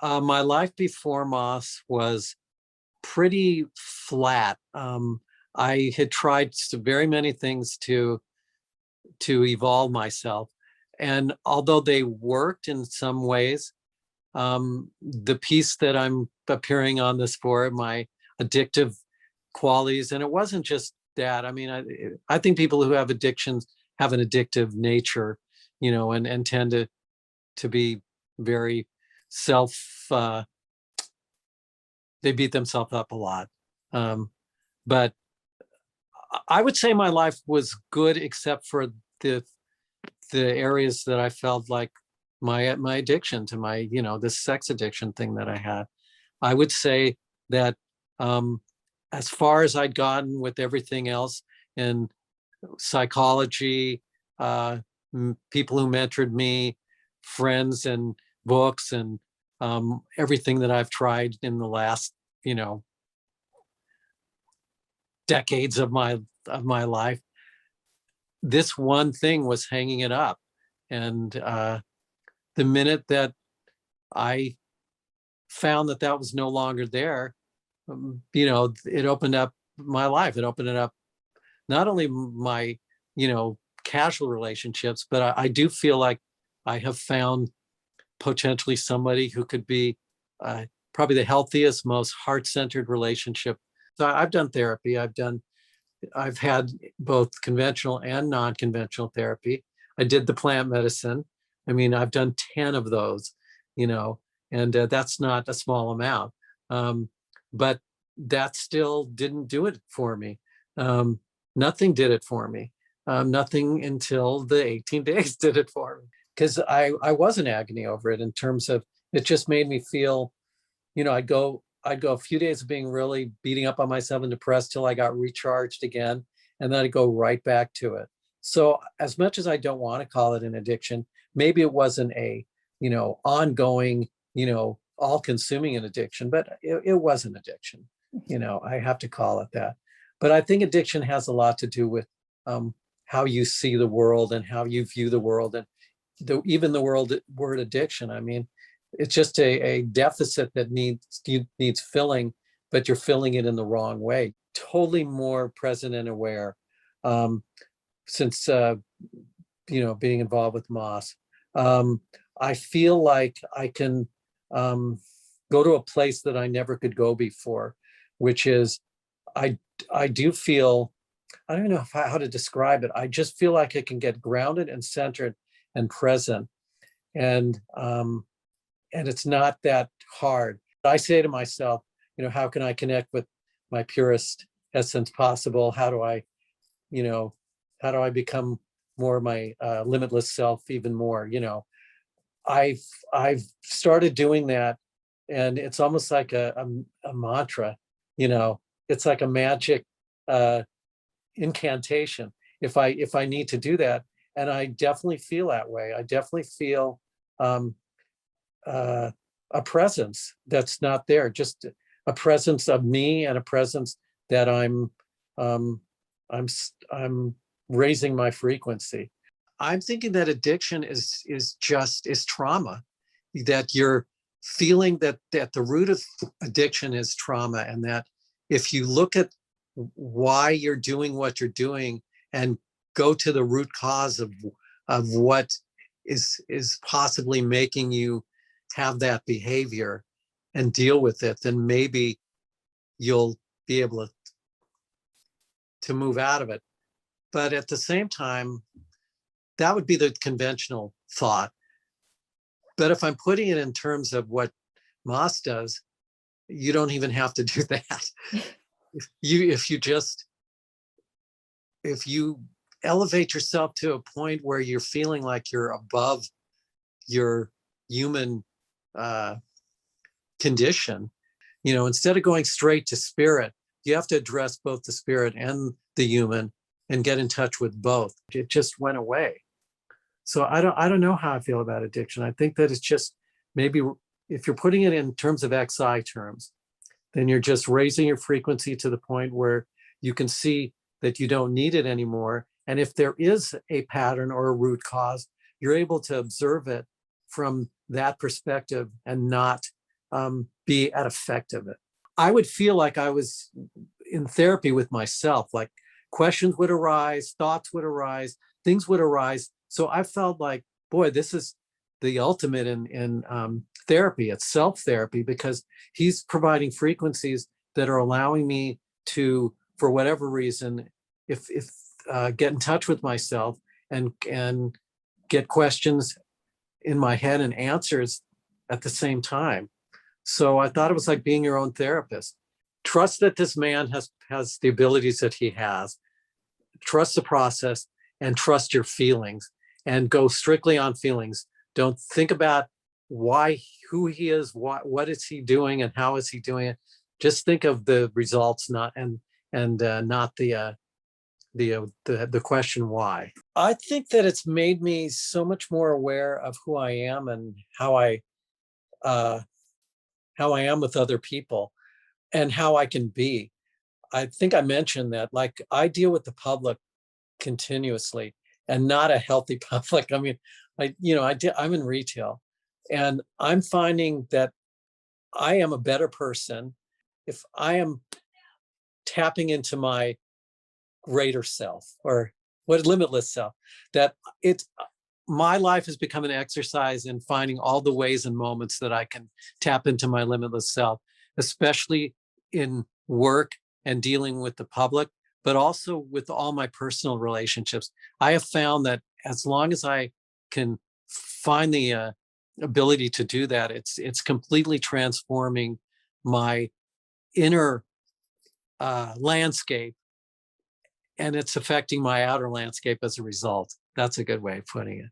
My life before Moss was pretty flat. I had tried very many things to evolve myself, and although they worked in some ways, the piece that I'm appearing on this for, my addictive qualities, and it wasn't just that. I mean, I think people who have addictions have an addictive nature, and tend to be very self. They beat themselves up a lot. But I would say my life was good, except for the areas that I felt like my addiction to this sex addiction thing that I had. I would say that as far as I'd gotten with everything else in psychology, people who mentored me, friends and books, and everything that I've tried in the last, decades of my life, this one thing was hanging it up. And the minute that I found that was no longer there, it opened up my life. It opened it up, not only my, casual relationships, but I do feel like I have found potentially somebody who could be probably the healthiest, most heart-centered relationship. So I've done therapy. I've had both conventional and non-conventional therapy. I did the plant medicine. I mean, I've done 10 of those, and that's not a small amount. But that still didn't do it for me. Nothing did it for me. Nothing until the 18 days did it for me. Because I was in agony over it, in terms of, it just made me feel, I'd go a few days of being really beating up on myself and depressed till I got recharged again. And then I'd go right back to it. So as much as I don't want to call it an addiction, maybe it wasn't a, ongoing, all consuming an addiction, but it was an addiction. I have to call it that. But I think addiction has a lot to do with how you see the world and how you view the world, and even the word addiction. I mean, it's just a deficit that needs filling, but you're filling it in the wrong way. Totally more present and aware since being involved with Moss. I feel like I can go to a place that I never could go before, which is I do feel, I don't even know how to describe it. I just feel like I can get grounded and centered and present, and it's not that hard. I say to myself, how can I connect with my purest essence possible? How do I become more of my limitless self even more? I've started doing that, and it's almost like a mantra. It's like a magic incantation. If I need to do that, and I definitely feel that way. I definitely feel a presence that's not there, just a presence of me, and a presence that I'm raising my frequency. I'm thinking that addiction is trauma, that you're feeling that the root of addiction is trauma, and that if you look at why you're doing what you're doing and go to the root cause of what is possibly making you have that behavior and deal with it, then maybe you'll be able to move out of it. But at the same time, that would be the conventional thought. But if I'm putting it in terms of what Moss does, you don't even have to do that. If you elevate yourself to a point where you're feeling like you're above your human condition, instead of going straight to spirit, you have to address both the spirit and the human and get in touch with both. It just went away. So I don't know how I feel about addiction. I think that it's just, maybe if you're putting it in terms of XI terms, then you're just raising your frequency to the point where you can see that you don't need it anymore. And if there is a pattern or a root cause, you're able to observe it from that perspective and not be at effect of it. I would feel like I was in therapy with myself, like questions would arise, thoughts would arise, things would arise. So I felt like, boy, this is the ultimate in therapy. It's self-therapy, because he's providing frequencies that are allowing me to, for whatever reason, if get in touch with myself and get questions in my head and answers at the same time. So I thought it was like being your own therapist. Trust that this man has the abilities that he has. Trust the process and trust your feelings, and go strictly on feelings. Don't think about why, who he is, what is he doing, and how is he doing it. Just think of the results, not not the question why. I think that it's made me so much more aware of who I am and uh, how I am with other people and how I can be. I think I mentioned that, like, I deal with the public continuously, and not a healthy public. I mean, I'm in retail, and I'm finding that I am a better person if I am tapping into my greater self, or what limitless self. That it's My life has become an exercise in finding all the ways and moments that I can tap into my limitless self, especially in work and dealing with the public, but also with all my personal relationships. I have found that as long as I can find the ability to do that, it's completely transforming my inner landscape, and it's affecting my outer landscape as a result. That's a good way of putting it.